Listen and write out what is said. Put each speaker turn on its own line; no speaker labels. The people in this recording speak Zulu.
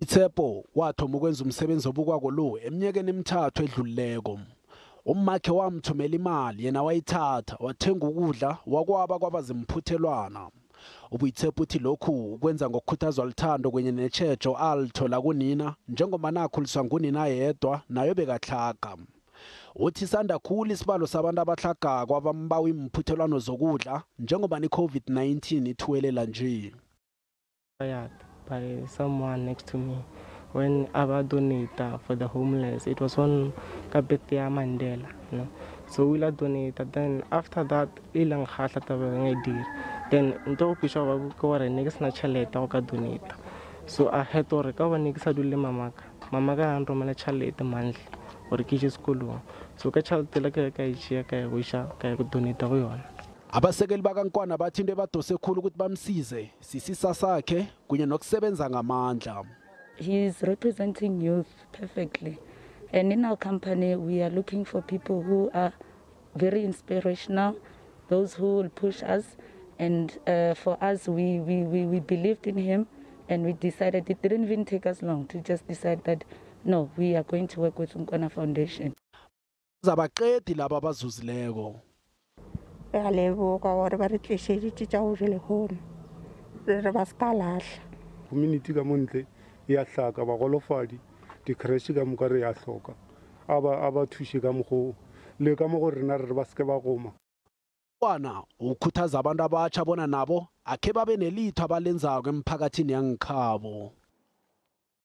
UBoitshepo wathoma ukwenza umsebenzi obukwako lo eminyakeni emithathu edlulileko. Ummakhe wamthumela imali yena wayithatha wathenga ukudla wakwaba kwabazimputhelwana. UBoitshepo uthi lokhu kwenza ngokukhuthazwa lithando kwenye netshejo alithola kunina njengoba nakhuliswa ngunina yedwa nayo bekahlaga. Uthi sanda khulu isibalo sabantu abahlagako abambawa imphuthelwano zokudla njengoba ni-COVID-19 ithuwelela nje.
By someone next to me when I donate for the homeless. It was on Kabetia Mandela, you know. So we donated. Then after that, Ihlangano then into pisha wa next na chaleta o ka donate. So I had to recover next adule mamaka. Mamaka andromela chaleta monthly or kishi school. So ka chaleta la ka ichia ka wisha ka donate go yona.
Abasekele bakaNkwana bathi into ebadose khulu ukuthi bamsize sisisa sakhe kunye nokusebenza ngamandla.
He is representing youth perfectly, and in our company we are looking for people who are very inspirational, those who will push us, and for us we believed in him, and we decided it didn't even take us long to just decide that no, we are going to work with UNkwana Foundation.
Zabaqedi laba abazuzileko.
Community ka montle ya hlaka ba golofadi di crash ka mo ka re ya hloka aba thushi ka mo le ka mo go rena re ba ske ba goma.
UNkwana ukhuthaza abantu abatsha bona nabo akhe babe nelitho abalenzako emphakathini yangekhabo.